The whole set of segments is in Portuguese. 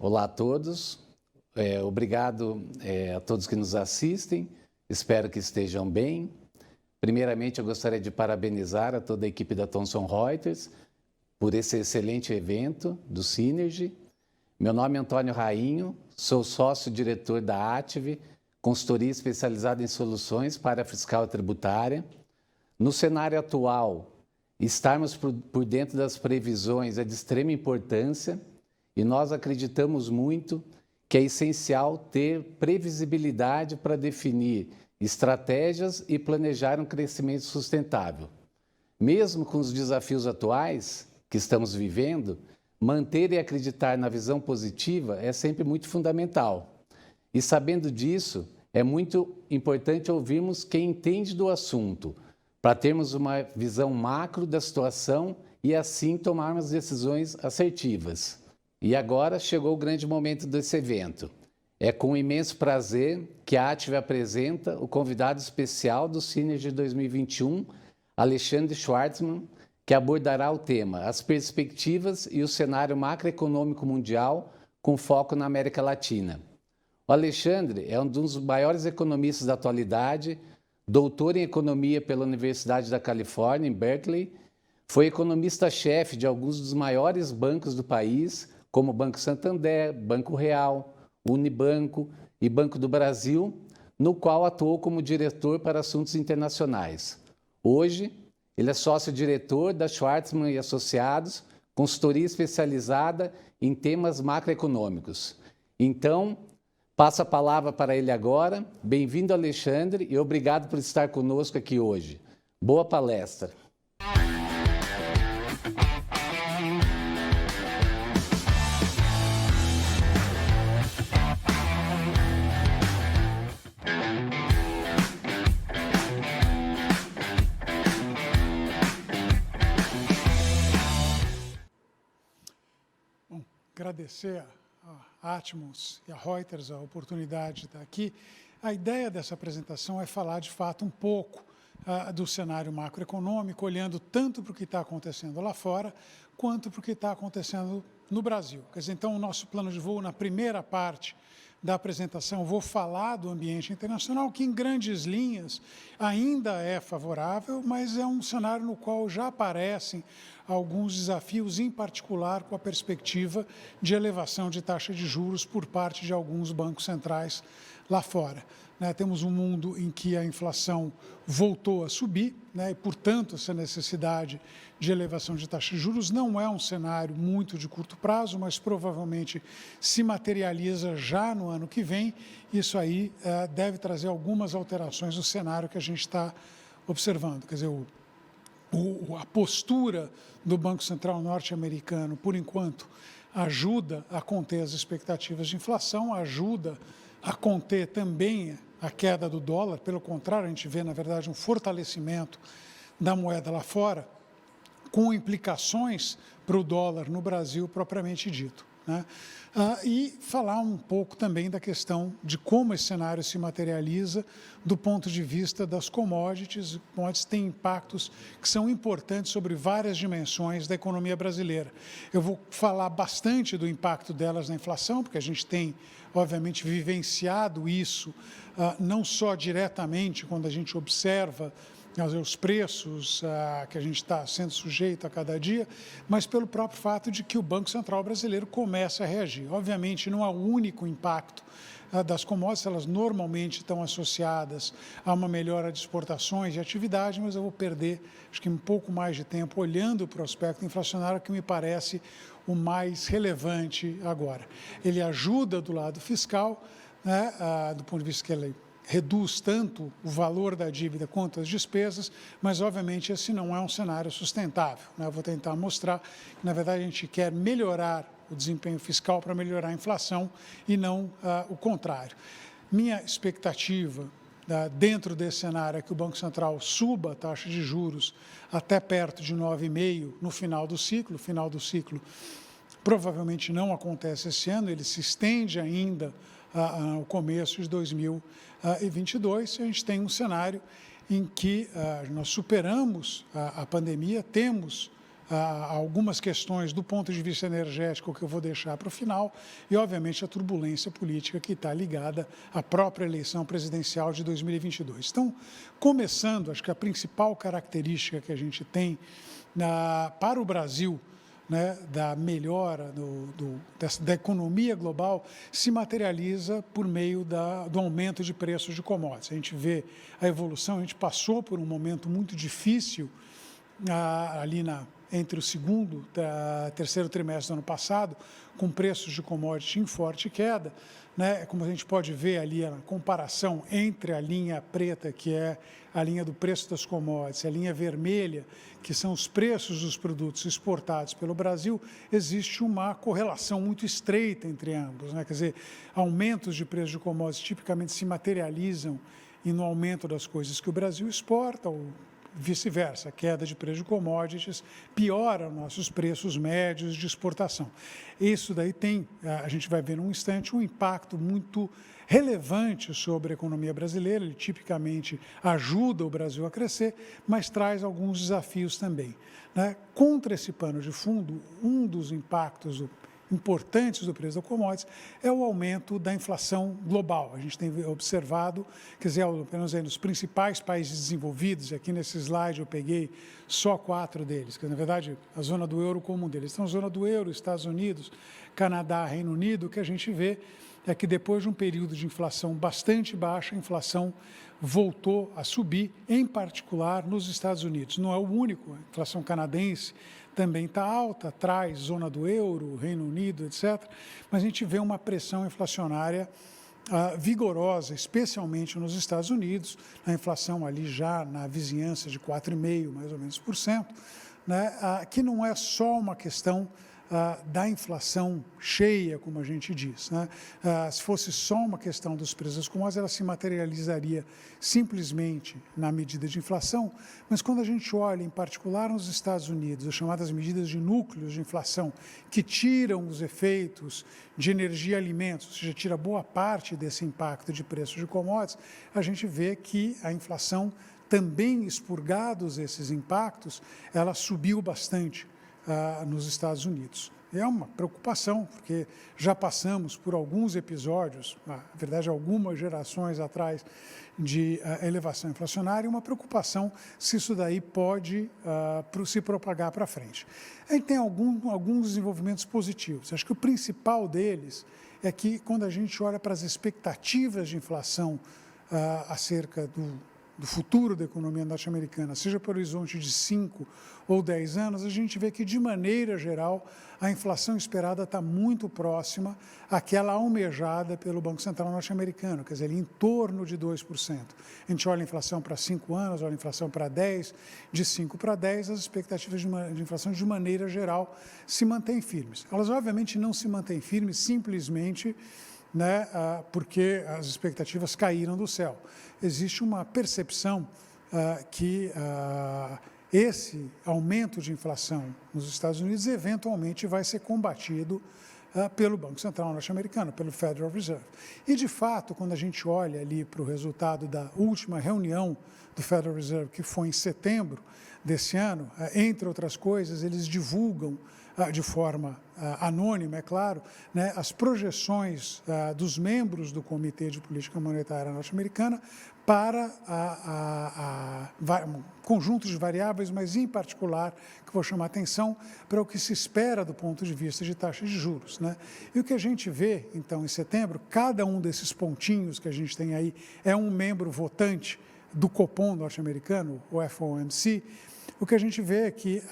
Olá a todos, obrigado a todos que nos assistem, espero que estejam bem. Primeiramente, eu gostaria de parabenizar a toda a equipe da Thomson Reuters por esse excelente evento do Synergy. Meu nome é Antônio Rainho, sou sócio-diretor da Ative, consultoria especializada em soluções para a fiscal e tributária. No cenário atual, estarmos por dentro das previsões é de extrema importância e nós acreditamos muito que é essencial ter previsibilidade para definir estratégias e planejar um crescimento sustentável. Mesmo com os desafios atuais que estamos vivendo, manter e acreditar na visão positiva é sempre muito fundamental. E sabendo disso, é muito importante ouvirmos quem entende do assunto, para termos uma visão macro da situação e assim tomarmos decisões assertivas. E agora chegou o grande momento desse evento. É com imenso prazer que a Ative apresenta o convidado especial do Synergy 2021, Alexandre Schwartzman, que abordará o tema As perspectivas e o cenário macroeconômico mundial com foco na América Latina. O Alexandre é um dos maiores economistas da atualidade, doutor em economia pela Universidade da Califórnia, em Berkeley, foi economista-chefe de alguns dos maiores bancos do país, como o Banco Santander, Banco Real, Unibanco e Banco do Brasil, no qual atuou como diretor para assuntos internacionais. Hoje, ele é sócio-diretor da Schwartzman e Associados, consultoria especializada em temas macroeconômicos. Então, passo a palavra para ele agora. Bem-vindo, Alexandre, e obrigado por estar conosco aqui hoje. Boa palestra. Agradecer a Atmos e a Reuters a oportunidade de estar aqui. A ideia dessa apresentação é falar, de fato, um pouco do cenário macroeconômico, olhando tanto para o que está acontecendo lá fora, quanto para o que está acontecendo no Brasil. Quer dizer, então, o nosso plano de voo, na primeira parte da apresentação, eu vou falar do ambiente internacional, que, em grandes linhas, ainda é favorável, mas é um cenário no qual já aparecem alguns desafios, em particular com a perspectiva de elevação de taxa de juros por parte de alguns bancos centrais lá fora. Temos um mundo em que a inflação voltou a subir, e, portanto, essa necessidade de elevação de taxa de juros não é um cenário muito de curto prazo, mas provavelmente se materializa já no ano que vem. Isso aí deve trazer algumas alterações no cenário que a gente está observando. Quer dizer, a postura do Banco Central norte-americano, por enquanto, ajuda a conter as expectativas de inflação, ajuda a conter também a queda do dólar. Pelo contrário, a gente vê, na verdade, um fortalecimento da moeda lá fora, com implicações para o dólar no Brasil propriamente dito. E falar um pouco também da questão de como esse cenário se materializa do ponto de vista das commodities. Commodities têm impactos que são importantes sobre várias dimensões da economia brasileira. Eu vou falar bastante do impacto delas na inflação, porque a gente tem, obviamente, vivenciado isso, não só diretamente quando a gente observa os preços que a gente está sendo sujeito a cada dia, mas pelo próprio fato de que o Banco Central brasileiro começa a reagir. Obviamente, não é o único impacto das commodities, elas normalmente estão associadas a uma melhora de exportações e atividade, mas eu vou perder, acho que um pouco mais de tempo olhando para o aspecto inflacionário, que me parece o mais relevante agora. Ele ajuda do lado fiscal, do ponto de vista que ele reduz tanto o valor da dívida quanto as despesas, mas, obviamente, esse não é um cenário sustentável. Eu vou tentar mostrar que, na verdade, a gente quer melhorar o desempenho fiscal para melhorar a inflação e não o contrário. Minha expectativa dentro desse cenário é que o Banco Central suba a taxa de juros até perto de 9,5% no final do ciclo. O final do ciclo provavelmente não acontece esse ano, ele se estende ainda ao começo de 2022. A gente tem um cenário em que nós superamos a pandemia, temos algumas questões do ponto de vista energético que eu vou deixar para o final e, obviamente, a turbulência política que está ligada à própria eleição presidencial de 2022. Então, começando, acho que a principal característica que a gente tem para o Brasil, né, da melhora da economia global se materializa por meio do aumento de preços de commodities. A gente vê a evolução, a gente passou por um momento muito difícil ali entre o segundo e terceiro trimestre do ano passado, com preços de commodities em forte queda, né? Como a gente pode ver ali a comparação entre a linha preta, que é a linha do preço das commodities, e a linha vermelha, que são os preços dos produtos exportados pelo Brasil, existe uma correlação muito estreita entre ambos, né? Quer dizer, aumentos de preços de commodities tipicamente se materializam no aumento das coisas que o Brasil exporta, ou vice-versa, a queda de preço de commodities piora nossos preços médios de exportação. Isso daí tem, a gente vai ver num instante, um impacto muito relevante sobre a economia brasileira. Ele tipicamente ajuda o Brasil a crescer, mas traz alguns desafios também, né? Contra esse pano de fundo, um dos impactos importantes do preço da commodities é o aumento da inflação global. A gente tem observado, quer dizer, pelo menos aí nos principais países desenvolvidos, e aqui nesse slide eu peguei só 4 deles, que na verdade a zona do euro como um deles. Então, a zona do euro, Estados Unidos, Canadá, Reino Unido, o que a gente vê é que depois de um período de inflação bastante baixa, a inflação voltou a subir, em particular nos Estados Unidos. Não é o único, a inflação canadense também está alta, traz zona do euro, Reino Unido, etc. Mas a gente vê uma pressão inflacionária vigorosa, especialmente nos Estados Unidos, a inflação ali já na vizinhança de 4,5%, mais ou menos, né? Que não é só uma questão da inflação cheia, como a gente diz, né? Se fosse só uma questão dos preços das commodities, ela se materializaria simplesmente na medida de inflação, mas quando a gente olha, em particular nos Estados Unidos, as chamadas medidas de núcleos de inflação, que tiram os efeitos de energia e alimentos, ou seja, tira boa parte desse impacto de preços de commodities, a gente vê que a inflação, também expurgados esses impactos, ela subiu bastante nos Estados Unidos. É uma preocupação, porque já passamos por alguns episódios, na verdade, algumas gerações atrás, de elevação inflacionária, e uma preocupação se isso daí pode se propagar para frente. A gente tem alguns desenvolvimentos positivos. Acho que o principal deles é que, quando a gente olha para as expectativas de inflação acerca do futuro da economia norte-americana, seja pelo horizonte de 5 ou 10 anos, a gente vê que, de maneira geral, a inflação esperada está muito próxima àquela almejada pelo Banco Central norte-americano, quer dizer, ali em torno de 2%. A gente olha a inflação para 5 anos, olha a inflação para 10, de 5 para 10, as expectativas de inflação, de maneira geral, se mantêm firmes. Elas, obviamente, não se mantêm firmes simplesmente, né, porque as expectativas caíram do céu. Existe uma percepção que esse aumento de inflação nos Estados Unidos eventualmente vai ser combatido pelo Banco Central norte-americano, pelo Federal Reserve. E, de fato, quando a gente olha ali para o resultado da última reunião do Federal Reserve, que foi em setembro desse ano, entre outras coisas, eles divulgam de forma anônima, é claro, né, as projeções dos membros do Comitê de Política Monetária norte-americana para um conjunto de variáveis, mas em particular, que vou chamar a atenção para o que se espera do ponto de vista de taxa de juros, né? E o que a gente vê, então, em setembro, cada um desses pontinhos que a gente tem aí é um membro votante do Copom norte-americano, o FOMC. O que a gente vê é que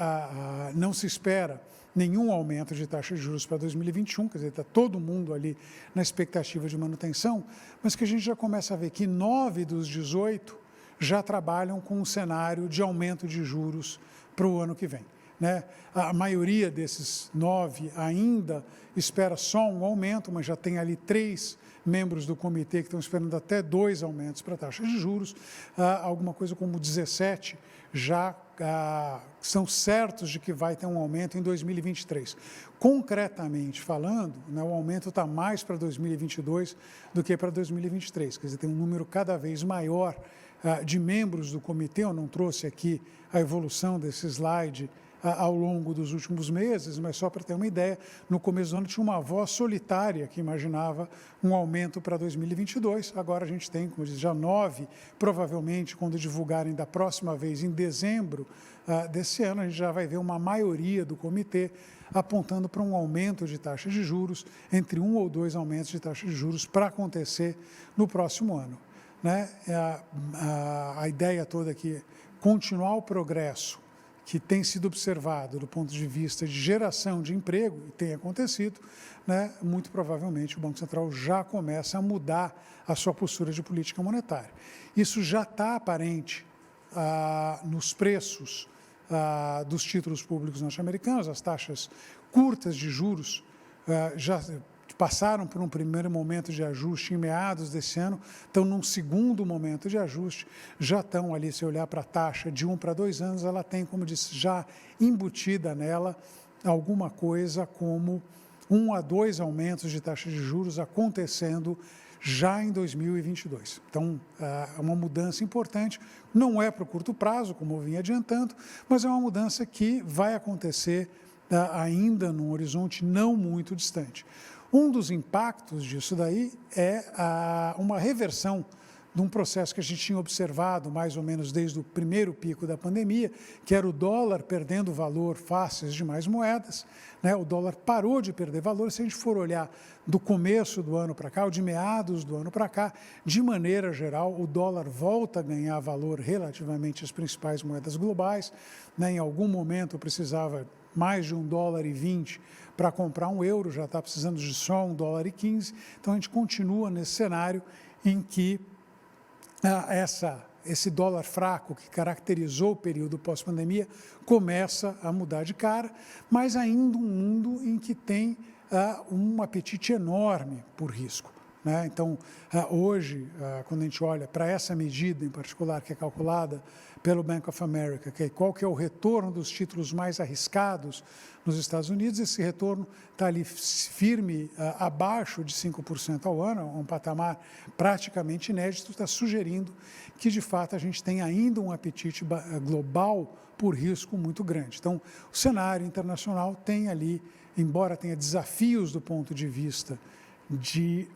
não se espera nenhum aumento de taxa de juros para 2021, quer dizer, está todo mundo ali na expectativa de manutenção, mas que a gente já começa a ver que 9 dos 18 já trabalham com um cenário de aumento de juros para o ano que vem, né? A maioria desses 9 ainda espera só um aumento, mas já tem ali 3 membros do comitê que estão esperando até 2 aumentos para a taxa de juros, alguma coisa como 17 já são certos de que vai ter um aumento em 2023. Concretamente falando, né, o aumento está mais para 2022 do que para 2023, quer dizer, tem um número cada vez maior de membros do comitê. Eu não trouxe aqui a evolução desse slide ao longo dos últimos meses, mas só para ter uma ideia, no começo do ano tinha uma voz solitária que imaginava um aumento para 2022, agora a gente tem, como diz, já 9, provavelmente, quando divulgarem da próxima vez, em dezembro desse ano, a gente já vai ver uma maioria do comitê apontando para um aumento de taxa de juros, entre 1 ou 2 aumentos de taxa de juros para acontecer no próximo ano. Né? A ideia toda aqui, continuar o progresso que tem sido observado do ponto de vista de geração de emprego, e tem acontecido, né, muito provavelmente o Banco Central já começa a mudar a sua postura de política monetária. Isso já está aparente nos preços dos títulos públicos norte-americanos, as taxas curtas de juros já passaram por um primeiro momento de ajuste em meados desse ano, estão num segundo momento de ajuste, já estão ali, se olhar para a taxa de 1 para 2 anos, ela tem, como disse, já embutida nela alguma coisa como 1 a 2 aumentos de taxa de juros acontecendo já em 2022. Então, é uma mudança importante, não é para o curto prazo, como eu vim adiantando, mas é uma mudança que vai acontecer ainda num horizonte não muito distante. Um dos impactos disso daí é uma reversão de um processo que a gente tinha observado mais ou menos desde o primeiro pico da pandemia, que era o dólar perdendo valor face às demais moedas, né? O dólar parou de perder valor, se a gente for olhar do começo do ano para cá, ou de meados do ano para cá, de maneira geral, o dólar volta a ganhar valor relativamente às principais moedas globais, né? Em algum momento eu precisava mais de $1,20 para comprar um euro, já está precisando de só $1,15, então a gente continua nesse cenário em que esse dólar fraco que caracterizou o período pós-pandemia começa a mudar de cara, mas ainda um mundo em que tem um apetite enorme por risco. Né? Então, hoje, quando a gente olha para essa medida em particular, que é calculada pelo Bank of America, que é qual que é o retorno dos títulos mais arriscados nos Estados Unidos, esse retorno está ali firme abaixo de 5% ao ano, um patamar praticamente inédito, está sugerindo que, de fato, a gente tem ainda um apetite global por risco muito grande. Então, o cenário internacional tem ali, embora tenha desafios do ponto de vista de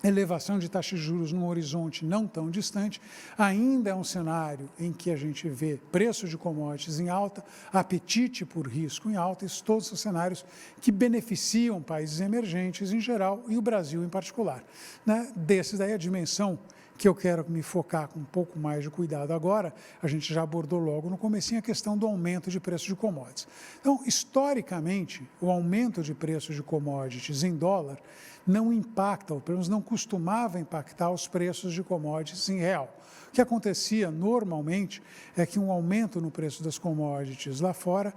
elevação de taxas de juros num horizonte não tão distante, ainda é um cenário em que a gente vê preço de commodities em alta, apetite por risco em alta, isso todos são cenários que beneficiam países emergentes em geral e o Brasil em particular. Né? Desses daí a dimensão que eu quero me focar com um pouco mais de cuidado agora, a gente já abordou logo no comecinho a questão do aumento de preços de commodities. Então, historicamente, o aumento de preços de commodities em dólar não impacta, ou pelo menos não costumava impactar os preços de commodities em real. O que acontecia normalmente é que um aumento no preço das commodities lá fora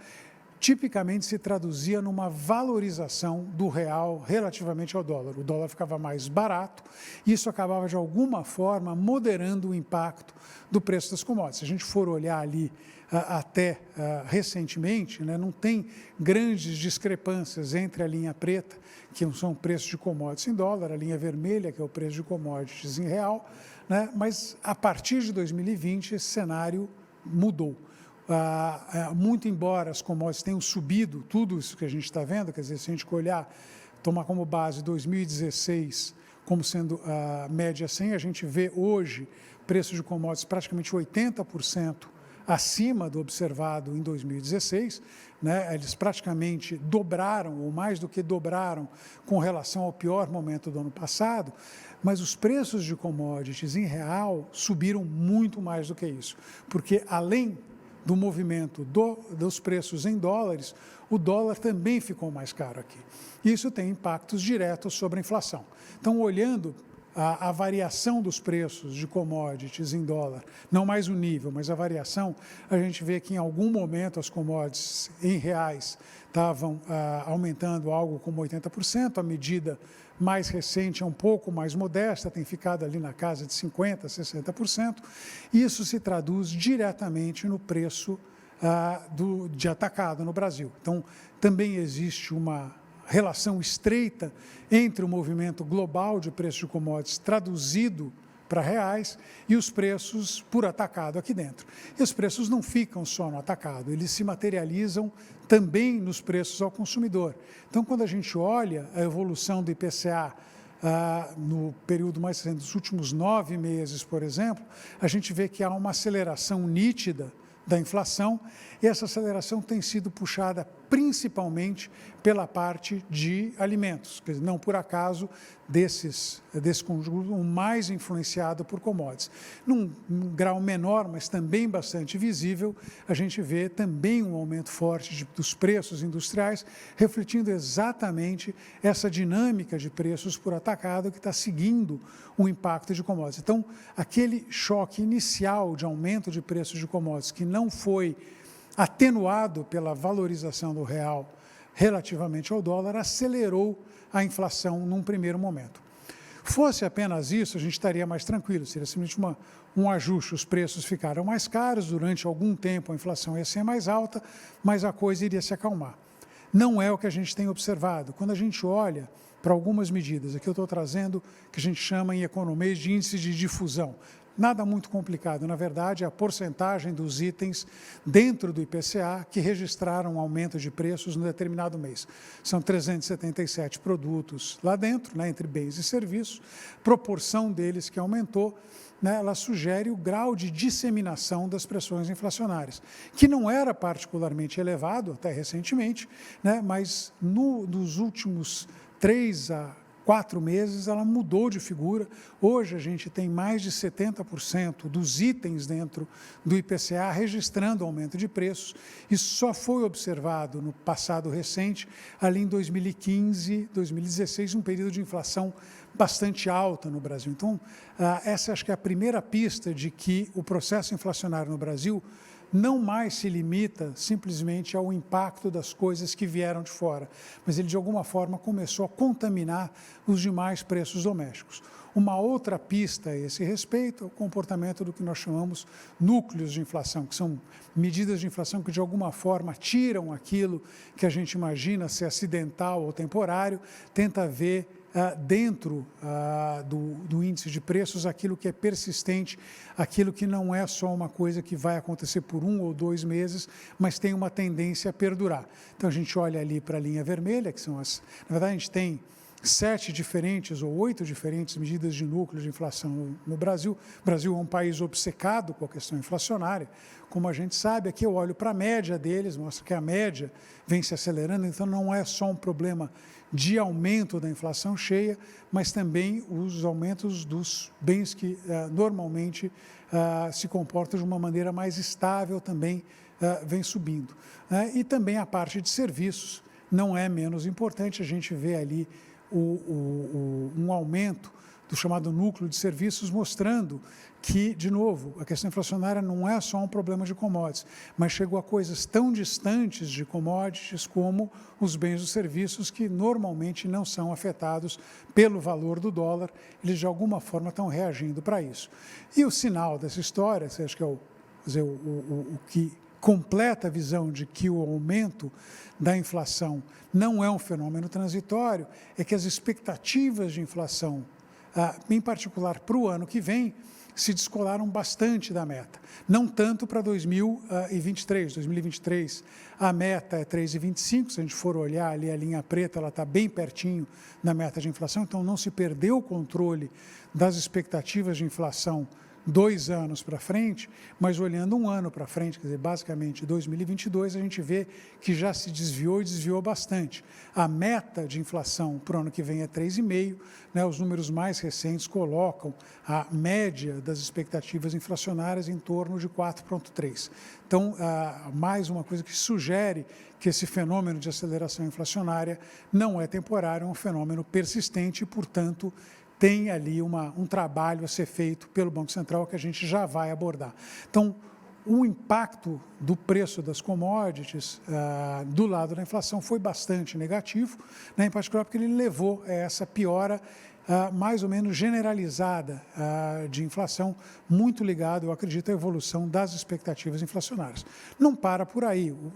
tipicamente se traduzia numa valorização do real relativamente ao dólar. O dólar ficava mais barato e isso acabava, de alguma forma, moderando o impacto do preço das commodities. Se a gente for olhar ali até recentemente, né, não tem grandes discrepâncias entre a linha preta, que são preços de commodities em dólar, a linha vermelha, que é o preço de commodities em real, né, mas a partir de 2020 esse cenário mudou. Muito embora as commodities tenham subido, tudo isso que a gente está vendo, quer dizer, se a gente olhar, tomar como base 2016 como sendo a média 100, a gente vê hoje preços de commodities praticamente 80% acima do observado em 2016, né? Eles praticamente dobraram, ou mais do que dobraram, com relação ao pior momento do ano passado, mas os preços de commodities em real subiram muito mais do que isso, porque além do movimento dos preços em dólares, o dólar também ficou mais caro aqui. Isso tem impactos diretos sobre a inflação. Então, olhando a variação dos preços de commodities em dólar, não mais o nível, mas a variação, a gente vê que em algum momento as commodities em reais estavam aumentando algo como 80%, a medida mais recente é um pouco mais modesta, tem ficado ali na casa de 50%, 60%. Isso se traduz diretamente no preço de atacado no Brasil. Então, também existe uma relação estreita entre o movimento global de preço de commodities traduzido para reais e os preços por atacado aqui dentro. E os preços não ficam só no atacado, eles se materializam também nos preços ao consumidor. Então, quando a gente olha a evolução do IPCA no período mais recente, dos últimos 9 meses, por exemplo, a gente vê que há uma aceleração nítida da inflação, e essa aceleração tem sido puxada principalmente pela parte de alimentos, quer dizer, não por acaso desse conjunto, o mais influenciado por commodities. Num grau menor, mas também bastante visível, a gente vê também um aumento forte dos preços industriais, refletindo exatamente essa dinâmica de preços por atacado que está seguindo o impacto de commodities. Então, aquele choque inicial de aumento de preços de commodities que não foi atenuado pela valorização do real relativamente ao dólar, acelerou a inflação num primeiro momento. Fosse apenas isso, a gente estaria mais tranquilo, seria simplesmente um ajuste, os preços ficaram mais caros, durante algum tempo a inflação ia ser mais alta, mas a coisa iria se acalmar. Não é o que a gente tem observado. Quando a gente olha para algumas medidas, aqui eu estou trazendo o que a gente chama em economia de índice de difusão. Nada muito complicado, na verdade, é a porcentagem dos itens dentro do IPCA que registraram um aumento de preços no determinado mês. São 377 produtos lá dentro, né, entre bens e serviços, proporção deles que aumentou, né, ela sugere o grau de disseminação das pressões inflacionárias, que não era particularmente elevado até recentemente, né, mas nos últimos 3 a 4 meses, ela mudou de figura. Hoje, a gente tem mais de 70% dos itens dentro do IPCA registrando aumento de preços. Isso só foi observado no passado recente, ali em 2015, 2016, um período de inflação bastante alta no Brasil. Então, essa acho que é a primeira pista de que o processo inflacionário no Brasil não mais se limita simplesmente ao impacto das coisas que vieram de fora, mas ele, de alguma forma, começou a contaminar os demais preços domésticos. Uma outra pista a esse respeito é o comportamento do que nós chamamos núcleos de inflação, que são medidas de inflação que, de alguma forma, tiram aquilo que a gente imagina ser acidental ou temporário, tenta ver dentro do índice de preços aquilo que é persistente, aquilo que não é só uma coisa que vai acontecer por 1 ou 2 meses, mas tem uma tendência a perdurar. Então, a gente olha ali para a linha vermelha, que são as... Na verdade, a gente tem 7 diferentes ou 8 diferentes medidas de núcleo de inflação no Brasil. O Brasil é um país obcecado com a questão inflacionária. Como a gente sabe, aqui eu olho para a média deles, mostra que a média vem se acelerando, então não é só um problema de aumento da inflação cheia, mas também os aumentos dos bens que normalmente se comportam de uma maneira mais estável também vem subindo. E também a parte de serviços não é menos importante, a gente vê ali um aumento do chamado núcleo de serviços, mostrando que, de novo, a questão inflacionária não é só um problema de commodities, mas chegou a coisas tão distantes de commodities como os bens e os serviços, que normalmente não são afetados pelo valor do dólar, eles de alguma forma estão reagindo para isso. E o sinal dessa história, acho que é o que completa a visão de que o aumento da inflação não é um fenômeno transitório, é que as expectativas de inflação, em particular para o ano que vem, se descolaram bastante da meta. Não tanto para 2023. 2023, a meta é 3,25. Se a gente for olhar ali a linha preta, ela está bem pertinho da meta de inflação, então não se perdeu o controle das expectativas de inflação 2 anos para frente, mas olhando 1 ano para frente, quer dizer, basicamente 2022, a gente vê que já se desviou e desviou bastante. A meta de inflação para o ano que vem é 3,5%, né, os números mais recentes colocam a média das expectativas inflacionárias em torno de 4,3%. Então, mais uma coisa que sugere que esse fenômeno de aceleração inflacionária não é temporário, é um fenômeno persistente e, portanto, tem ali um trabalho a ser feito pelo Banco Central que a gente já vai abordar. Então, o impacto do preço das commodities do lado da inflação foi bastante negativo, né, em particular porque ele levou a essa piora mais ou menos generalizada de inflação, muito ligado, eu acredito, à evolução das expectativas inflacionárias. Não para por aí. O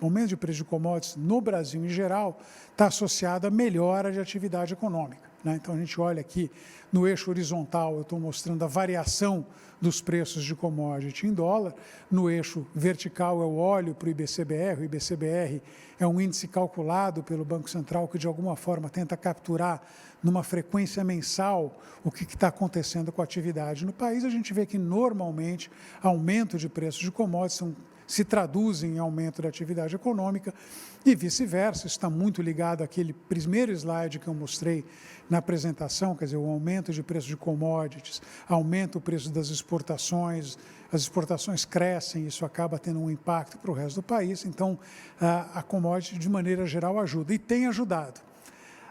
aumento de preço de commodities no Brasil, em geral, está associado à melhora de atividade econômica. né? Então, a gente olha aqui no eixo horizontal, eu estou mostrando a variação dos preços de commodity em dólar. No eixo vertical, eu olho para o IBCBR. O IBCBR é um índice calculado pelo Banco Central que, de alguma forma, tenta capturar numa frequência mensal o que está acontecendo com a atividade no país. A gente vê que, normalmente, aumento de preços de commodities se traduzem em aumento da atividade econômica e vice-versa. Isso está muito ligado àquele primeiro slide que eu mostrei na apresentação, quer dizer, o aumento de preço de commodities, aumenta o preço das exportações, as exportações crescem, isso acaba tendo um impacto para o resto do país. Então, a commodity, de maneira geral, ajuda e tem ajudado.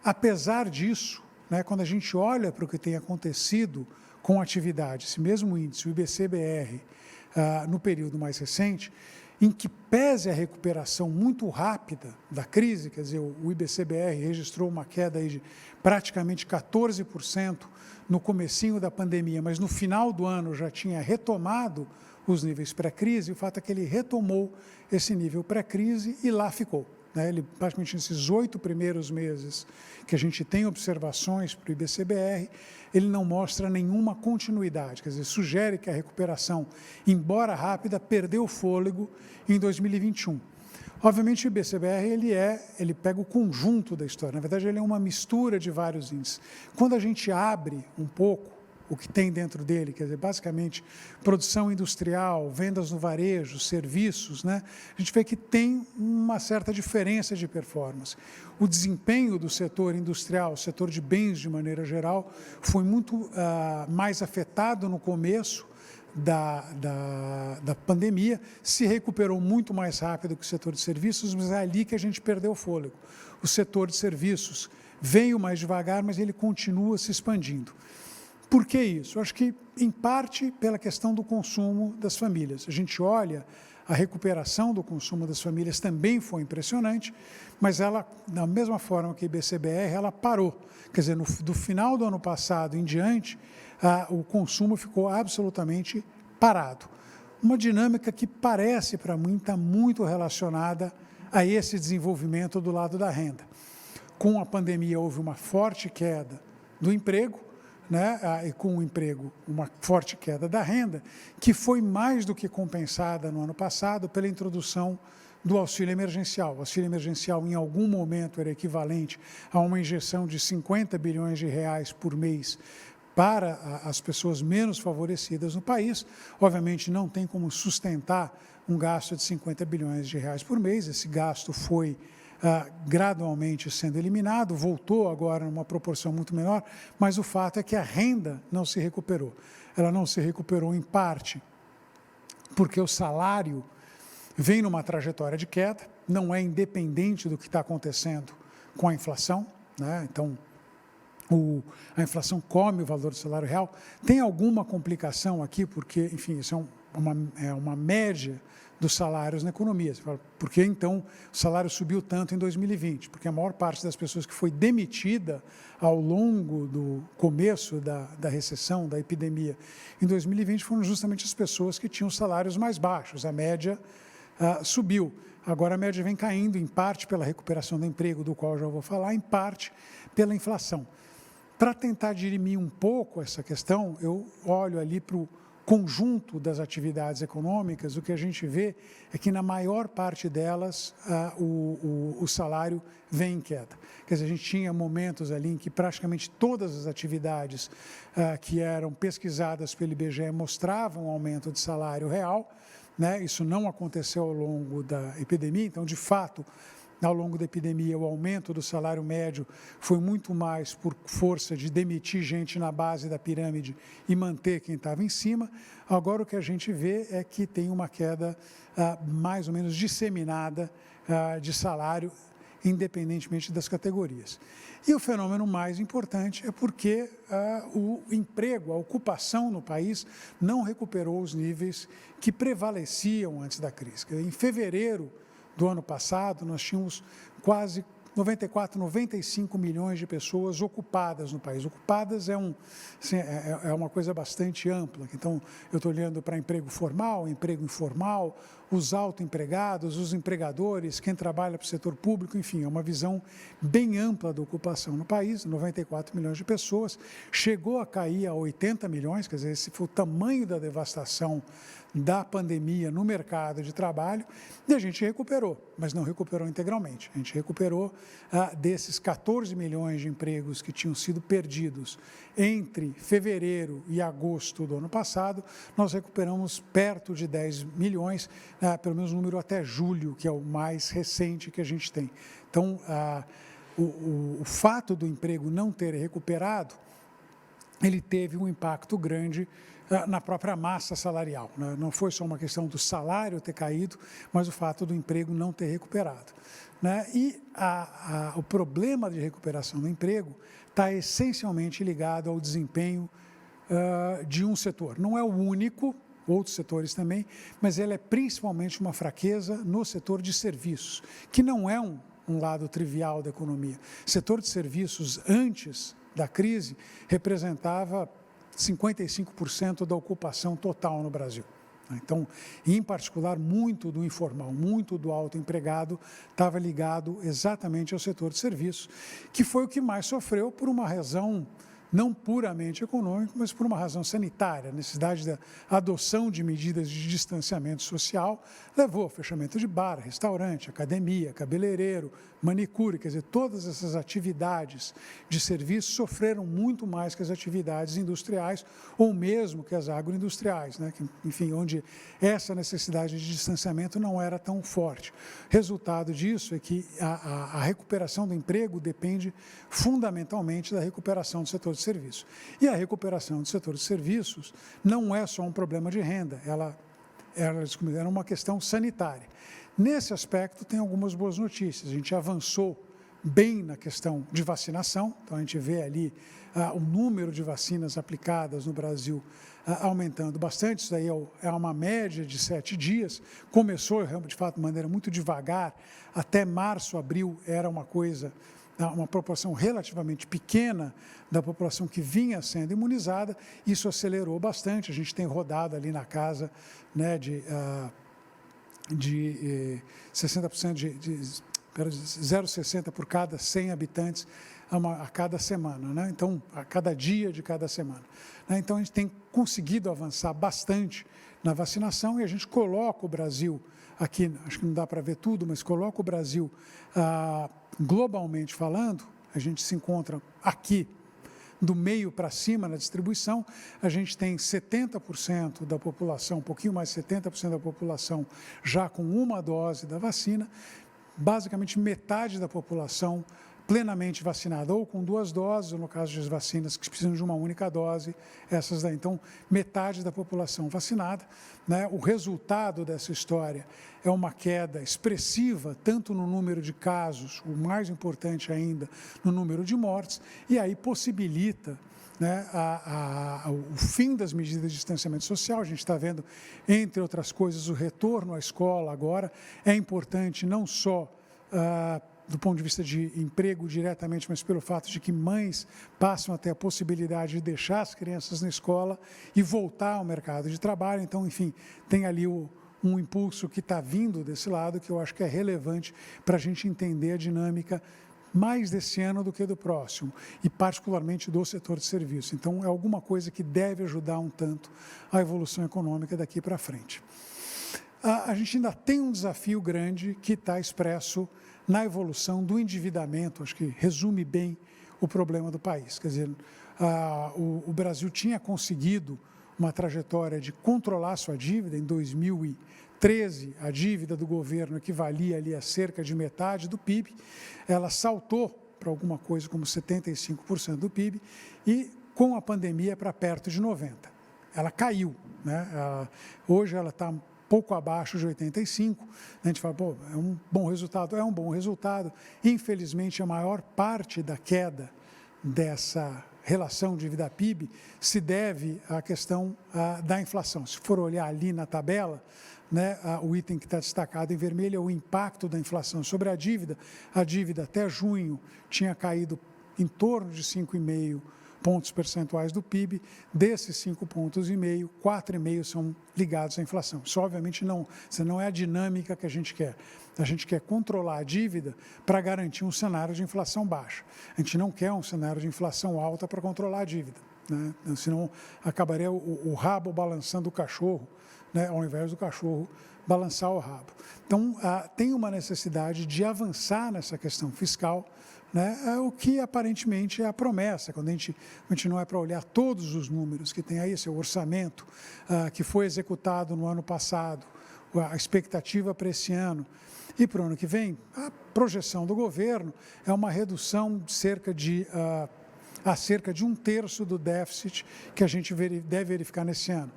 Apesar disso, né, quando a gente olha para o que tem acontecido com a atividade, esse mesmo índice, o IBCBR, no período mais recente, em que pese a recuperação muito rápida da crise, quer dizer, o IBCBR registrou uma queda aí de praticamente 14% no comecinho da pandemia, mas no final do ano já tinha retomado os níveis pré-crise. O fato é que ele retomou esse nível pré-crise e lá ficou, né? Ele, praticamente nesses 8 primeiros meses que a gente tem observações para o IBCBR, ele não mostra nenhuma continuidade, quer dizer, sugere que a recuperação, embora rápida, perdeu fôlego em 2021. Obviamente, o IBCBR ele pega o conjunto da história, na verdade, ele é uma mistura de vários índices. Quando a gente abre um pouco o que tem dentro dele, quer dizer, basicamente, produção industrial, vendas no varejo, serviços, né? A gente vê que tem uma certa diferença de performance. O desempenho do setor industrial, o setor de bens de maneira geral, foi muito mais afetado no começo da pandemia, se recuperou muito mais rápido que o setor de serviços, mas é ali que a gente perdeu o fôlego. O setor de serviços veio mais devagar, mas ele continua se expandindo. Por que isso? Eu acho que, em parte, pela questão do consumo das famílias. A gente olha, a recuperação do consumo das famílias também foi impressionante, mas ela, da mesma forma que a IBCBR, ela parou. Quer dizer, do final do ano passado em diante, o consumo ficou absolutamente parado. Uma dinâmica que parece, para mim, estar muito relacionada a esse desenvolvimento do lado da renda. Com a pandemia, houve uma forte queda do emprego, né, e com o emprego, uma forte queda da renda, que foi mais do que compensada no ano passado pela introdução do auxílio emergencial. O auxílio emergencial, em algum momento, era equivalente a uma injeção de 50 bilhões de reais por mês para as pessoas menos favorecidas no país. Obviamente, não tem como sustentar um gasto de 50 bilhões de reais por mês. Esse gasto foi gradualmente sendo eliminado, voltou agora numa proporção muito menor, mas o fato é que a renda não se recuperou. Ela não se recuperou, em parte, porque o salário vem numa trajetória de queda, não é independente do que está acontecendo com a inflação, né? Então, a inflação come o valor do salário real. Tem alguma complicação aqui, porque, enfim, isso é uma média dos salários na economia. Você fala, por que então o salário subiu tanto em 2020? Porque a maior parte das pessoas que foi demitida ao longo do começo da recessão, da epidemia, em 2020 foram justamente as pessoas que tinham salários mais baixos. A média subiu. Agora a média vem caindo, em parte pela recuperação do emprego, do qual eu já vou falar, em parte pela inflação. Para tentar dirimir um pouco essa questão, eu olho ali para o conjunto das atividades econômicas. O que a gente vê é que, na maior parte delas, o salário vem em queda. Quer dizer, a gente tinha momentos ali em que praticamente todas as atividades que eram pesquisadas pelo IBGE mostravam um aumento de salário real, né? Isso não aconteceu ao longo da epidemia, então, de fato, ao longo da epidemia, o aumento do salário médio foi muito mais por força de demitir gente na base da pirâmide e manter quem estava em cima. Agora, o que a gente vê é que tem uma queda mais ou menos disseminada de salário, independentemente das categorias. E o fenômeno mais importante é porque o emprego, a ocupação no país não recuperou os níveis que prevaleciam antes da crise. Em fevereiro do ano passado, nós tínhamos quase 94, 95 milhões de pessoas ocupadas no país. Ocupadas é uma coisa bastante ampla. Então, eu estou olhando para emprego formal, emprego informal, os autoempregados, os empregadores, quem trabalha para o setor público, enfim, é uma visão bem ampla da ocupação no país, 94 milhões de pessoas. Chegou a cair a 80 milhões, quer dizer, esse foi o tamanho da devastação da pandemia no mercado de trabalho, e a gente recuperou, mas não recuperou integralmente. A gente recuperou desses 14 milhões de empregos que tinham sido perdidos entre fevereiro e agosto do ano passado, nós recuperamos perto de 10 milhões, pelo menos o número até julho, que é o mais recente que a gente tem. Então, o fato do emprego não ter recuperado, ele teve um impacto grande na própria massa salarial. Né? Não foi só uma questão do salário ter caído, mas o fato do emprego não ter recuperado. Né? E o problema de recuperação do emprego está essencialmente ligado ao desempenho de um setor. Não é o único, outros setores também, mas ele é principalmente uma fraqueza no setor de serviços, que não é um lado trivial da economia. O setor de serviços, antes da crise, representava 55% da ocupação total no Brasil. Então, em particular, muito do informal, muito do autoempregado estava ligado exatamente ao setor de serviços, que foi o que mais sofreu por uma razão não puramente econômica, mas por uma razão sanitária. A necessidade da adoção de medidas de distanciamento social levou ao fechamento de bar, restaurante, academia, cabeleireiro, manicure, quer dizer, todas essas atividades de serviço sofreram muito mais que as atividades industriais ou mesmo que as agroindustriais, né? Enfim, onde essa necessidade de distanciamento não era tão forte. Resultado disso é que a recuperação do emprego depende fundamentalmente da recuperação do setor de serviços. E a recuperação do setor de serviços não é só um problema de renda, ela era uma questão sanitária. Nesse aspecto, tem algumas boas notícias. A gente avançou bem na questão de vacinação, então a gente vê ali o número de vacinas aplicadas no Brasil aumentando bastante. Isso daí é uma média de 7 dias, começou de fato de maneira muito devagar, até março, abril era uma proporção relativamente pequena da população que vinha sendo imunizada, isso acelerou bastante, a gente tem rodado ali na casa, né, de 60% de 0,60 por cada 100 habitantes a cada semana, né? Então, a cada dia de cada semana. Né? Então, a gente tem conseguido avançar bastante na vacinação e a gente coloca o Brasil aqui, acho que não dá para ver tudo, mas coloca o Brasil globalmente falando, a gente se encontra aqui do meio para cima na distribuição, a gente tem 70% da população, um pouquinho mais de 70% da população já com uma dose da vacina, basicamente metade da população plenamente vacinada, ou com 2 doses, ou no caso das vacinas que precisam de uma única dose, essas daí. Então, metade da população vacinada. Né? O resultado dessa história é uma queda expressiva, tanto no número de casos, o mais importante ainda, no número de mortes, e aí possibilita, né, o fim das medidas de distanciamento social. A gente está vendo, entre outras coisas, o retorno à escola agora. É importante não só do ponto de vista de emprego diretamente, mas pelo fato de que mães passam a ter a possibilidade de deixar as crianças na escola e voltar ao mercado de trabalho. Então, enfim, tem ali um impulso que está vindo desse lado, que eu acho que é relevante para a gente entender a dinâmica mais desse ano do que do próximo, e particularmente do setor de serviços. Então, é alguma coisa que deve ajudar um tanto a evolução econômica daqui para frente. A gente ainda tem um desafio grande que está expresso na evolução do endividamento, acho que resume bem o problema do país. Quer dizer, o Brasil tinha conseguido uma trajetória de controlar sua dívida. Em 2013, a dívida do governo equivalia ali a cerca de metade do PIB, ela saltou para alguma coisa como 75% do PIB e, com a pandemia, para perto de 90%. Ela caiu, né? Hoje ela está pouco abaixo de 85, a gente fala, pô, é um bom resultado. É um bom resultado. Infelizmente, a maior parte da queda dessa relação dívida-PIB se deve à questão da inflação. Se for olhar ali na tabela, né, o item que está destacado em vermelho é o impacto da inflação sobre a dívida. A dívida até junho tinha caído em torno de 5,5 pontos percentuais do PIB. Desses 5,5 pontos, 4,5 são ligados à inflação. Isso, obviamente, não é a dinâmica que a gente quer. A gente quer controlar a dívida para garantir um cenário de inflação baixa. A gente não quer um cenário de inflação alta para controlar a dívida, né? Senão acabaria o rabo balançando o cachorro, né, ao invés do cachorro balançar o rabo. Então, tem uma necessidade de avançar nessa questão fiscal, né, o que aparentemente é a promessa, quando a gente não é para olhar todos os números que tem aí, esse orçamento que foi executado no ano passado, a expectativa para esse ano e para o ano que vem, a projeção do governo é uma redução de cerca de 1/3 do déficit que a gente deve verificar nesse ano.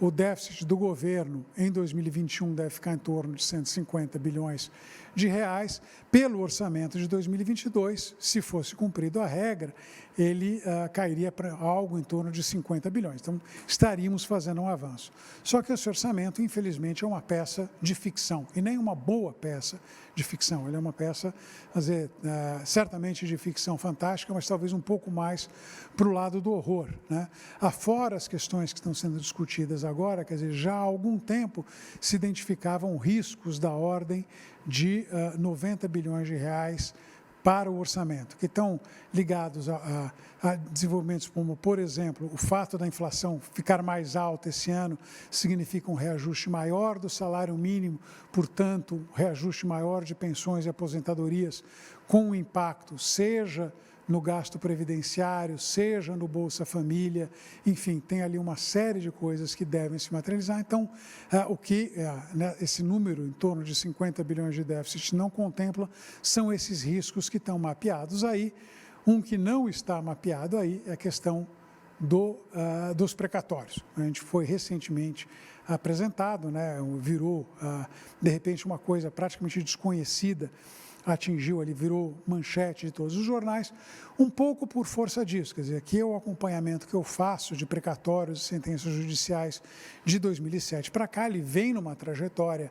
O déficit do governo em 2021 deve ficar em torno de 150 bilhões de reais. Pelo orçamento de 2022, se fosse cumprido a regra, ele cairia para algo em torno de 50 bilhões. Então, estaríamos fazendo um avanço. Só que esse orçamento, infelizmente, é uma peça de ficção, e nem uma boa peça de ficção. Ele é uma peça, certamente de ficção fantástica, mas talvez um pouco mais para o lado do horror, né? Afora as questões que estão sendo discutidas agora, quer dizer, já há algum tempo se identificavam riscos da ordem de 90 bilhões de reais para o orçamento, que estão ligados a desenvolvimentos como, por exemplo, o fato da inflação ficar mais alta esse ano significa um reajuste maior do salário mínimo, portanto, um reajuste maior de pensões e aposentadorias, com um impacto, seja no gasto previdenciário, seja no Bolsa Família, enfim, tem ali uma série de coisas que devem se materializar. Então, esse número, em torno de 50 bilhões de déficit, não contempla, são esses riscos que estão mapeados aí. Um que não está mapeado aí é a questão dos precatórios. A gente foi recentemente apresentado, né, virou, de repente, uma coisa praticamente desconhecida, atingiu ali, virou manchete de todos os jornais, um pouco por força disso, quer dizer, aqui é o acompanhamento que eu faço de precatórios e sentenças judiciais de 2007 para cá, ele vem numa trajetória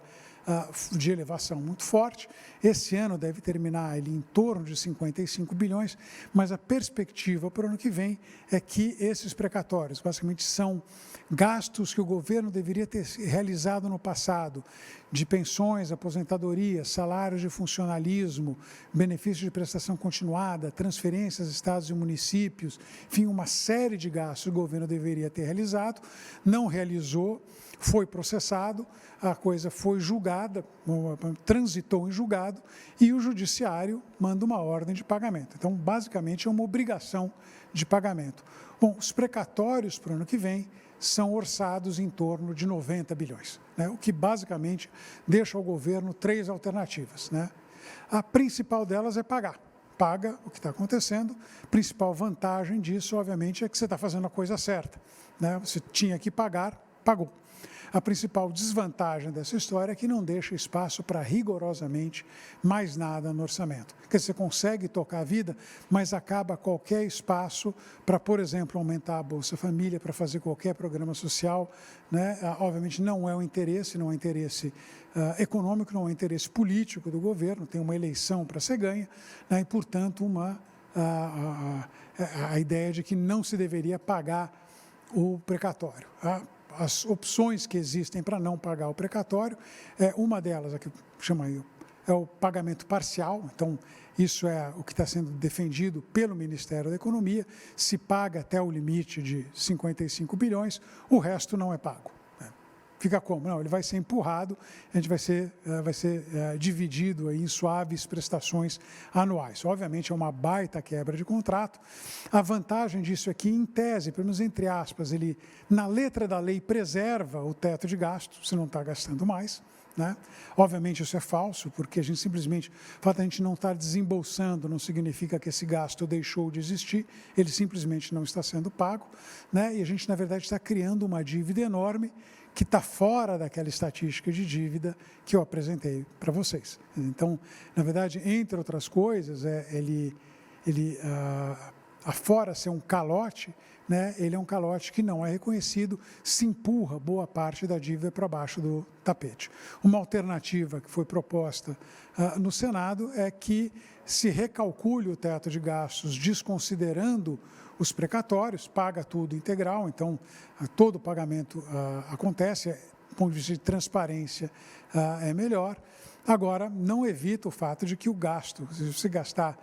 de elevação muito forte. Esse ano deve terminar ele em torno de 55 bilhões, mas a perspectiva para o ano que vem é que esses precatórios, basicamente, são gastos que o governo deveria ter realizado no passado, de pensões, aposentadorias, salários de funcionalismo, benefícios de prestação continuada, transferências a estados e municípios, enfim, uma série de gastos que o governo deveria ter realizado, não realizou, foi processado, a coisa foi julgada, transitou em julgado e o judiciário manda uma ordem de pagamento. Então, basicamente, é uma obrigação de pagamento. Bom, os precatórios para o ano que vem são orçados em torno de 90 bilhões, né? O que basicamente deixa ao governo 3 alternativas, né? A principal delas é pagar. Paga o que está acontecendo. A principal vantagem disso, obviamente, é que você está fazendo a coisa certa, né? Você tinha que pagar, pagou. A principal desvantagem dessa história é que não deixa espaço para rigorosamente mais nada no orçamento. Quer dizer, você consegue tocar a vida, mas acaba qualquer espaço para, por exemplo, aumentar a Bolsa Família, para fazer qualquer programa social, né? Obviamente não é um interesse, não é interesse econômico, não é interesse político do governo, tem uma eleição para ser ganha, né? E, portanto, a ideia de que não se deveria pagar o precatório. As opções que existem para não pagar o precatório, uma delas, a que chama aí, é o pagamento parcial. Então, isso é o que está sendo defendido pelo Ministério da Economia, se paga até o limite de 55 bilhões, o resto não é pago. Fica como? Não, ele vai ser empurrado, a gente vai ser dividido aí em suaves prestações anuais. Obviamente, é uma baita quebra de contrato. A vantagem disso é que, em tese, pelo menos entre aspas, ele, na letra da lei, preserva o teto de gasto, você não está gastando mais, né? Obviamente, isso é falso, porque a gente simplesmente, o fato de a gente não estar desembolsando não significa que esse gasto deixou de existir, ele simplesmente não está sendo pago, né? E a gente, na verdade, está criando uma dívida enorme, que está fora daquela estatística de dívida que eu apresentei para vocês. Então, na verdade, entre outras coisas, afora ser um calote, né, ele é um calote que não é reconhecido, se empurra boa parte da dívida para baixo do tapete. Uma alternativa que foi proposta no Senado é que se recalcule o teto de gastos desconsiderando os precatórios, paga tudo integral, então todo o pagamento acontece, do ponto de vista de transparência é melhor. Agora, não evita o fato de que o gasto, se você gastar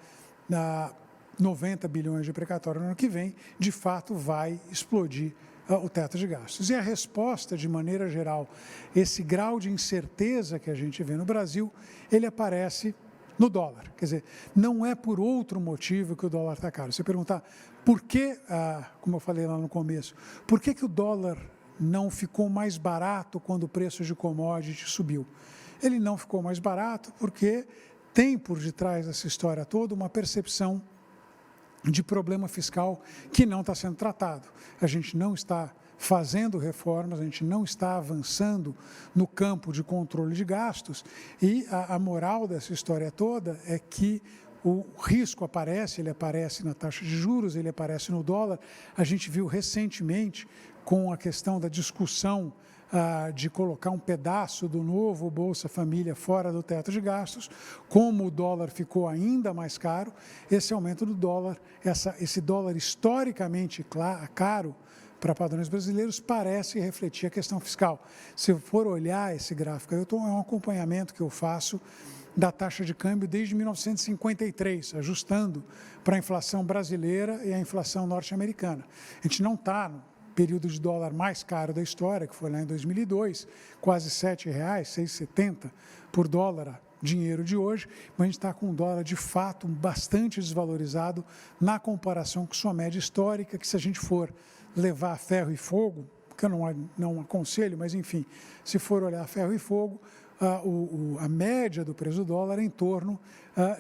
90 bilhões de precatório no ano que vem, de fato vai explodir o teto de gastos. E a resposta, de maneira geral, esse grau de incerteza que a gente vê no Brasil, ele aparece no dólar. Quer dizer, não é por outro motivo que o dólar está caro. Você perguntar por que, como eu falei lá no começo, por que o dólar não ficou mais barato quando o preço de commodity subiu? Ele não ficou mais barato porque tem por detrás dessa história toda uma percepção de problema fiscal que não está sendo tratado. A gente não está fazendo reformas, a gente não está avançando no campo de controle de gastos e a moral dessa história toda é que o risco aparece, ele aparece na taxa de juros, ele aparece no dólar. A gente viu recentemente com a questão da discussão de colocar um pedaço do novo Bolsa Família fora do teto de gastos, como o dólar ficou ainda mais caro, esse aumento do dólar, esse dólar historicamente caro para padrões brasileiros, parece refletir a questão fiscal. Se eu for olhar esse gráfico, é um acompanhamento que eu faço da taxa de câmbio desde 1953, ajustando para a inflação brasileira e a inflação norte-americana. A gente não está no período de dólar mais caro da história, que foi lá em 2002, quase R$ 7,00, 6,70 por dólar, dinheiro de hoje, mas a gente está com um dólar de fato bastante desvalorizado na comparação com sua média histórica, que se a gente for levar a ferro e fogo, que eu não aconselho, mas enfim, se for olhar a ferro e fogo, a média do preço do dólar é em torno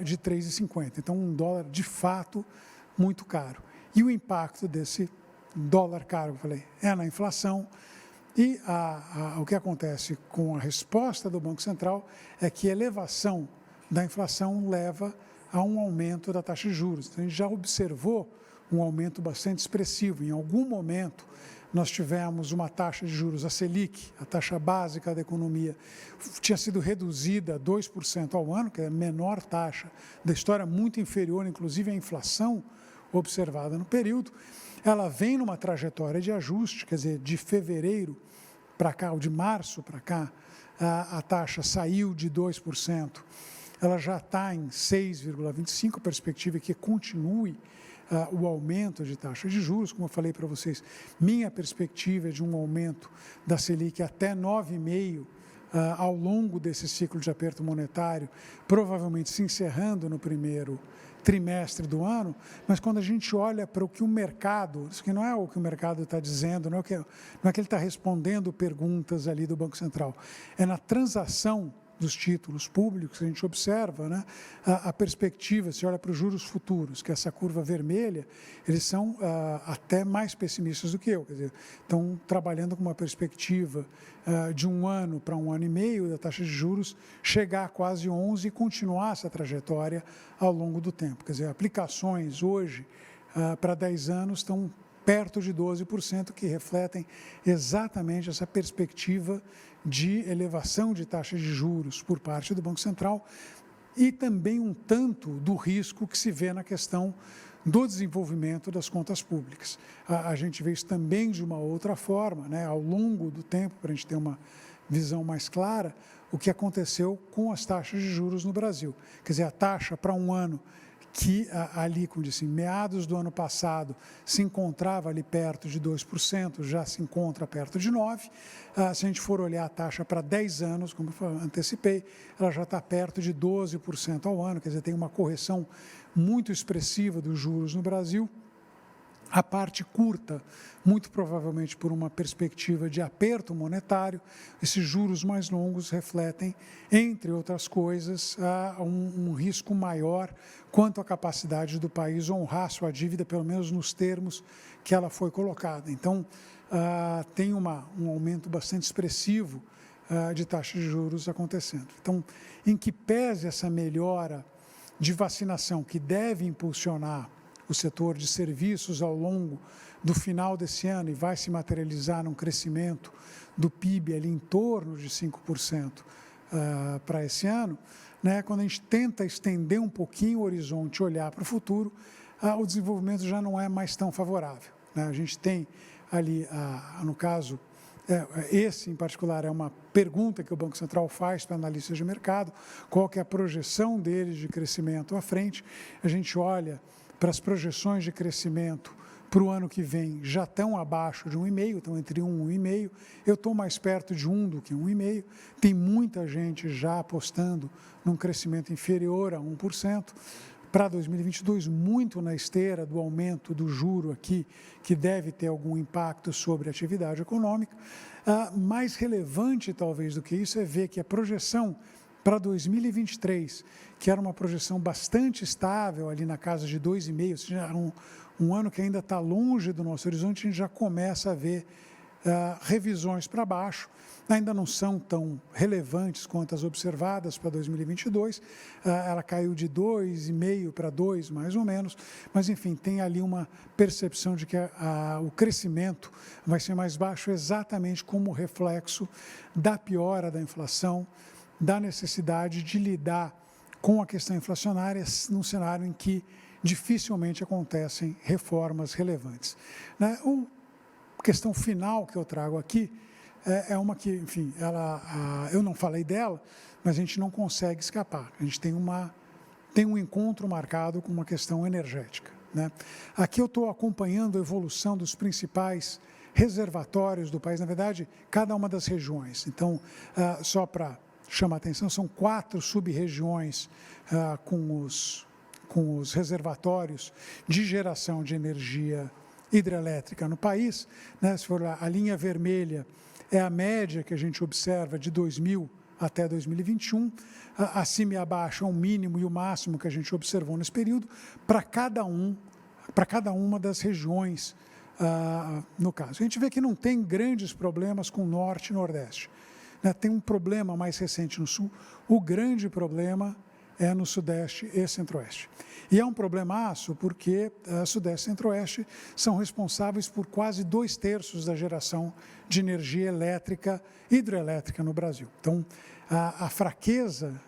de R$ 3,50. Então, um dólar de fato muito caro. E o impacto desse dólar caro, eu falei, é na inflação. E o que acontece com a resposta do Banco Central é que a elevação da inflação leva a um aumento da taxa de juros. Então, a gente já observou um aumento bastante expressivo. Em algum momento, nós tivemos uma taxa de juros, a Selic, a taxa básica da economia, tinha sido reduzida a 2% ao ano, que é a menor taxa da história, muito inferior, inclusive, à inflação observada no período. Ela vem numa trajetória de ajuste, quer dizer, de fevereiro para cá, ou de março para cá, a taxa saiu de 2%, ela já está em 6,25%, a perspectiva é que continue o aumento de taxa de juros, como eu falei para vocês, minha perspectiva é de um aumento da Selic até 9,5% ao longo desse ciclo de aperto monetário, provavelmente se encerrando no primeiro trimestre do ano, mas quando a gente olha para o que o mercado, isso que não é o que o mercado está dizendo, não é que ele está respondendo perguntas ali do Banco Central, é na transação dos títulos públicos, a gente observa, né, a perspectiva, se olha para os juros futuros, que é essa curva vermelha, eles são até mais pessimistas do que eu, quer dizer, estão trabalhando com uma perspectiva de um ano para um ano e meio da taxa de juros chegar a quase 11% e continuar essa trajetória ao longo do tempo. Quer dizer, aplicações hoje para 10 anos estão perto de 12%, que refletem exatamente essa perspectiva de elevação de taxas de juros por parte do Banco Central e também um tanto do risco que se vê na questão do desenvolvimento das contas públicas. A gente vê isso também de uma outra forma, né, ao longo do tempo, para a gente ter uma visão mais clara, o que aconteceu com as taxas de juros no Brasil. Quer dizer, a taxa para um ano que ali, como disse, em meados do ano passado, se encontrava ali perto de 2%, já se encontra perto de 9%. Se a gente for olhar a taxa para 10 anos, como eu antecipei, ela já está perto de 12% ao ano, quer dizer, tem uma correção muito expressiva dos juros no Brasil. A parte curta, muito provavelmente por uma perspectiva de aperto monetário, esses juros mais longos refletem, entre outras coisas, um risco maior quanto à capacidade do país honrar sua dívida, pelo menos nos termos que ela foi colocada. Então, tem um aumento bastante expressivo de taxa de juros acontecendo. Então, em que pese essa melhora de vacinação que deve impulsionar o setor de serviços ao longo do final desse ano e vai se materializar num crescimento do PIB ali em torno de 5% para esse ano, né, quando a gente tenta estender um pouquinho o horizonte e olhar para o futuro, o desenvolvimento já não é mais tão favorável, né? A gente tem ali, no caso, esse em particular é uma pergunta que o Banco Central faz para analistas de mercado, qual que é a projeção deles de crescimento à frente. A gente olha para as projeções de crescimento para o ano que vem, já estão abaixo de 1,5, estão entre 1 e 1,5. Eu estou mais perto de 1 do que 1,5. Tem muita gente já apostando num crescimento inferior a 1%. Para 2022, muito na esteira do aumento do juro aqui, que deve ter algum impacto sobre a atividade econômica. Mais relevante, talvez, do que isso é ver que a projeção para 2023, que era uma projeção bastante estável, ali na casa de 2,5, ou seja, um ano que ainda está longe do nosso horizonte, a gente já começa a ver revisões para baixo. Ainda não são tão relevantes quanto as observadas para 2022, ela caiu de 2,5 para 2, mais ou menos, mas, enfim, tem ali uma percepção de que o crescimento vai ser mais baixo exatamente como reflexo da piora da inflação, da necessidade de lidar com a questão inflacionária num cenário em que dificilmente acontecem reformas relevantes, né? A questão final que eu trago aqui é uma que, enfim, eu não falei dela, mas a gente não consegue escapar. A gente tem um encontro marcado com uma questão energética, né? Aqui eu estou acompanhando a evolução dos principais reservatórios do país, na verdade, cada uma das regiões. Então, só para chamar a atenção, são 4 sub-regiões com os reservatórios de geração de energia hidrelétrica no país, né? Se for lá, a linha vermelha é a média que a gente observa de 2000 até 2021, acima e abaixo é o mínimo e o máximo que a gente observou nesse período, para cada uma das regiões, no caso. A gente vê que não tem grandes problemas com o Norte e Nordeste, né? Tem um problema mais recente no Sul, o grande problema é no Sudeste e Centro-Oeste. E é um problemaço porque Sudeste e Centro-Oeste são responsáveis por quase 2/3 da geração de energia elétrica, hidrelétrica no Brasil. Então, a fraqueza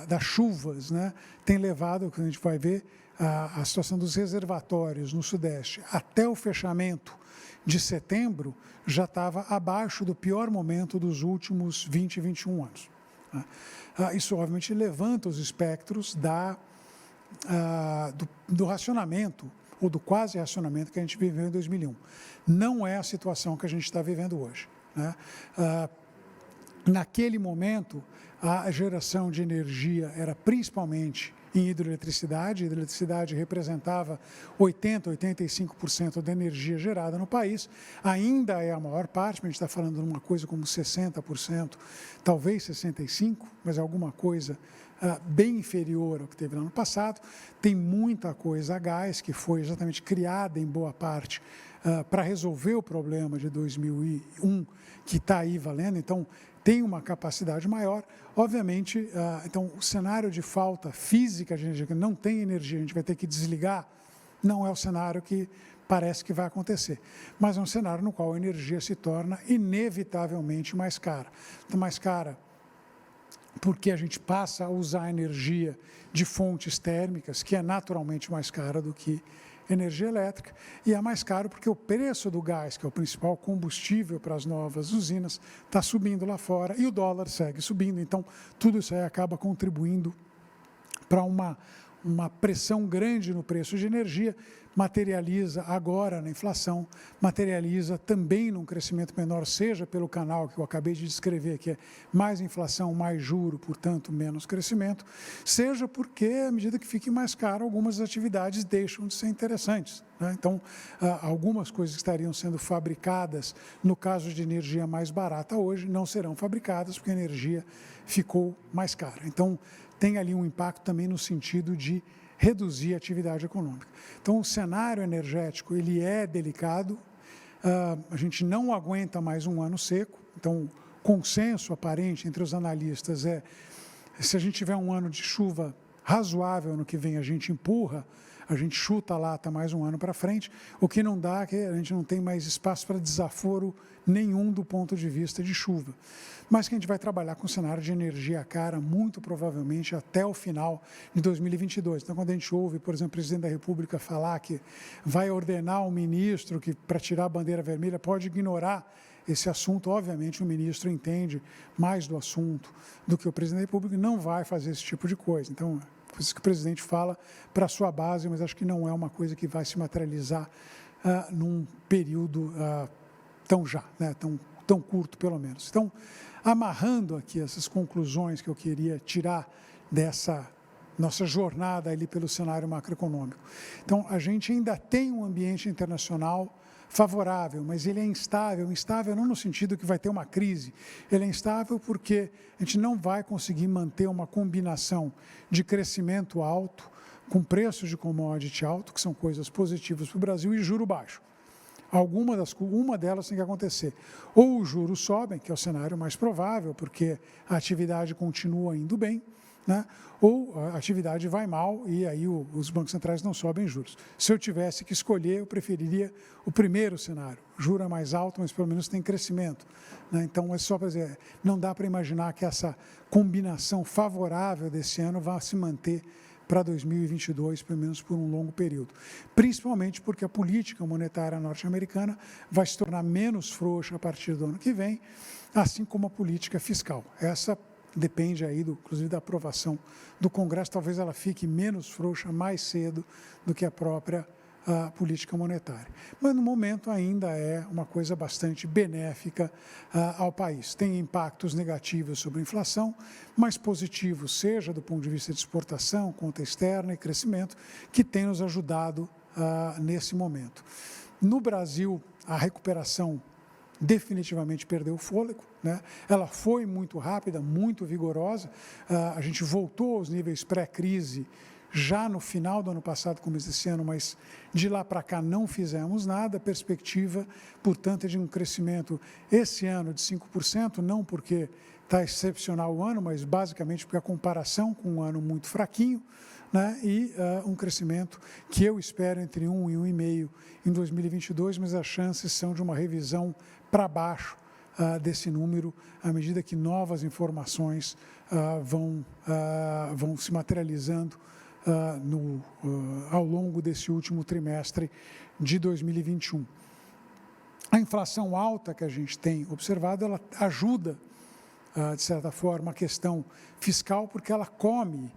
das chuvas, né, tem levado, que a gente vai ver, a situação dos reservatórios no Sudeste até o fechamento de setembro já estava abaixo do pior momento dos últimos 20, 21 anos. Isso, obviamente, levanta os espectros do racionamento, ou do quase racionamento que a gente viveu em 2001. Não é a situação que a gente está vivendo hoje, né? Naquele momento, a geração de energia era principalmente em hidroeletricidade. A hidroeletricidade representava 80%, 85% da energia gerada no país. Ainda é a maior parte, mas a gente está falando de uma coisa como 60%, talvez 65%, mas alguma coisa bem inferior ao que teve no ano passado. Tem muita coisa a gás, que foi exatamente criada em boa parte para resolver o problema de 2001, que está aí valendo. Então, tem uma capacidade maior. Obviamente, então, o cenário de falta física de energia, que não tem energia, a gente vai ter que desligar, não é o cenário que parece que vai acontecer. Mas é um cenário no qual a energia se torna inevitavelmente mais cara. Então, mais cara porque a gente passa a usar energia de fontes térmicas, que é naturalmente mais cara do que energia elétrica, e é mais caro porque o preço do gás, que é o principal combustível para as novas usinas, está subindo lá fora e o dólar segue subindo. Então, tudo isso aí acaba contribuindo para uma pressão grande no preço de energia, materializa agora na inflação, materializa também num crescimento menor, seja pelo canal que eu acabei de descrever, que é mais inflação, mais juro, portanto, menos crescimento, seja porque, à medida que fique mais caro, algumas atividades deixam de ser interessantes, né? Então, algumas coisas que estariam sendo fabricadas, no caso de energia mais barata hoje, não serão fabricadas porque a energia ficou mais cara. Então, tem ali um impacto também no sentido de reduzir a atividade econômica. Então, o cenário energético, ele é delicado, a gente não aguenta mais um ano seco. Então, o consenso aparente entre os analistas é, se a gente tiver um ano de chuva razoável ano que vem, a gente empurra, a gente chuta a lata mais um ano para frente, o que não dá é que a gente não tem mais espaço para desaforo nenhum do ponto de vista de chuva. Mas que a gente vai trabalhar com um cenário de energia cara, muito provavelmente até o final de 2022. Então, quando a gente ouve, por exemplo, o presidente da República falar que vai ordenar um ministro que, para tirar a bandeira vermelha, pode ignorar esse assunto, obviamente o ministro entende mais do assunto do que o presidente da República e não vai fazer esse tipo de coisa. Então, por isso que o presidente fala para a sua base, mas acho que não é uma coisa que vai se materializar num período tão curto, pelo menos. Então, amarrando aqui essas conclusões que eu queria tirar dessa nossa jornada ali pelo cenário macroeconômico. Então, a gente ainda tem um ambiente internacional favorável, mas ele é instável não no sentido que vai ter uma crise, ele é instável porque a gente não vai conseguir manter uma combinação de crescimento alto, com preços de commodity alto, que são coisas positivas para o Brasil, e juro baixo. Uma delas tem que acontecer. Ou os juros sobem, que é o cenário mais provável, porque a atividade continua indo bem, né? Ou a atividade vai mal e aí os bancos centrais não sobem juros. Se eu tivesse que escolher, eu preferiria o primeiro cenário. Juro é mais alto, mas pelo menos tem crescimento, né? Então, é só para dizer, não dá para imaginar que essa combinação favorável desse ano vá se manter para 2022, pelo menos por um longo período. Principalmente porque a política monetária norte-americana vai se tornar menos frouxa a partir do ano que vem, assim como a política fiscal. Essa depende aí, inclusive, da aprovação do Congresso. Talvez ela fique menos frouxa mais cedo do que a própria política monetária. Mas, no momento, ainda é uma coisa bastante benéfica ao país. Tem impactos negativos sobre a inflação, mas positivos, seja do ponto de vista de exportação, conta externa e crescimento, que tem nos ajudado nesse momento. No Brasil, a recuperação definitivamente perdeu o fôlego, né? Ela foi muito rápida, muito vigorosa, a gente voltou aos níveis pré-crise já no final do ano passado, começo desse ano, mas de lá para cá não fizemos nada. A perspectiva, portanto, é de um crescimento esse ano de 5%, não porque está excepcional o ano, mas basicamente porque a comparação com um ano muito fraquinho, né? E um crescimento que eu espero entre 1 e 1,5 em 2022, mas as chances são de uma revisão para baixo desse número, à medida que novas informações vão se materializando ao longo desse último trimestre de 2021. A inflação alta que a gente tem observado, ela ajuda, de certa forma, a questão fiscal, porque ela come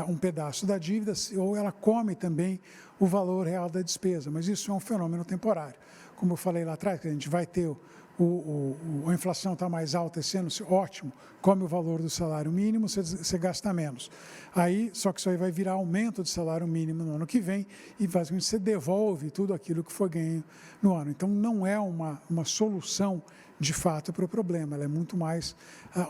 um pedaço da dívida, ou ela come também o valor real da despesa, mas isso é um fenômeno temporário. Como eu falei lá atrás, que a gente vai ter a inflação está mais alta esse ano, ótimo, come o valor do salário mínimo, você gasta menos. Aí, só que isso aí vai virar aumento de salário mínimo no ano que vem e basicamente você devolve tudo aquilo que foi ganho no ano. Então, não é uma solução de fato para o problema, ela é muito mais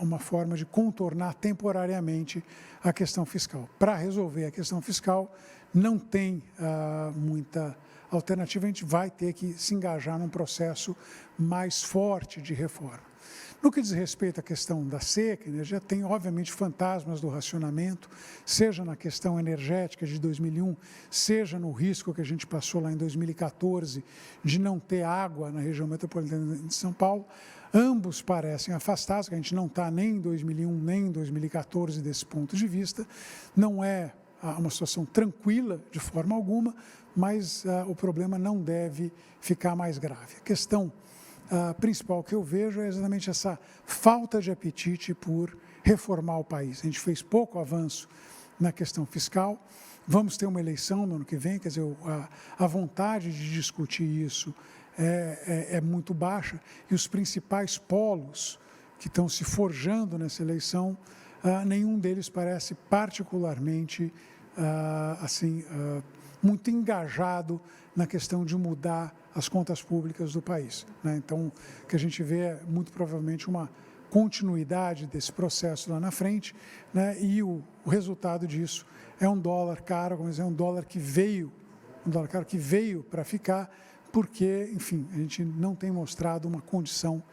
uma forma de contornar temporariamente a questão fiscal. Para resolver a questão fiscal, não tem muita alternativa, a gente vai ter que se engajar num processo mais forte de reforma. No que diz respeito à questão da seca, já tem, obviamente, fantasmas do racionamento, seja na questão energética de 2001, seja no risco que a gente passou lá em 2014 de não ter água na região metropolitana de São Paulo. Ambos parecem afastados, que a gente não está nem em 2001 nem em 2014 desse ponto de vista. Não é uma situação tranquila de forma alguma, mas o problema não deve ficar mais grave. A questão principal que eu vejo é exatamente essa falta de apetite por reformar o país. A gente fez pouco avanço na questão fiscal, vamos ter uma eleição no ano que vem, quer dizer, a vontade de discutir isso é muito baixa, e os principais polos que estão se forjando nessa eleição, nenhum deles parece particularmente muito engajado na questão de mudar as contas públicas do país, né? Então, o que a gente vê é muito provavelmente uma continuidade desse processo lá na frente, né? E o resultado disso é um dólar caro, como dizer, um dólar caro que veio para ficar, porque, enfim, a gente não tem mostrado uma condição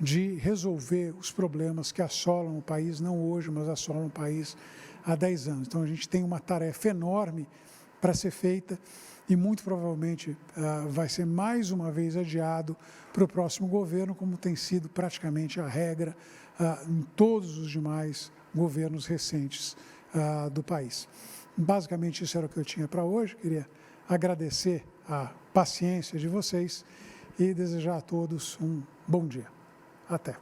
de resolver os problemas que assolam o país, não hoje, mas assolam o país há 10 anos. Então, a gente tem uma tarefa enorme para ser feita e muito provavelmente vai ser mais uma vez adiado para o próximo governo, como tem sido praticamente a regra em todos os demais governos recentes do país. Basicamente, isso era o que eu tinha para hoje. Queria agradecer a paciência de vocês e desejar a todos um bom dia. Até.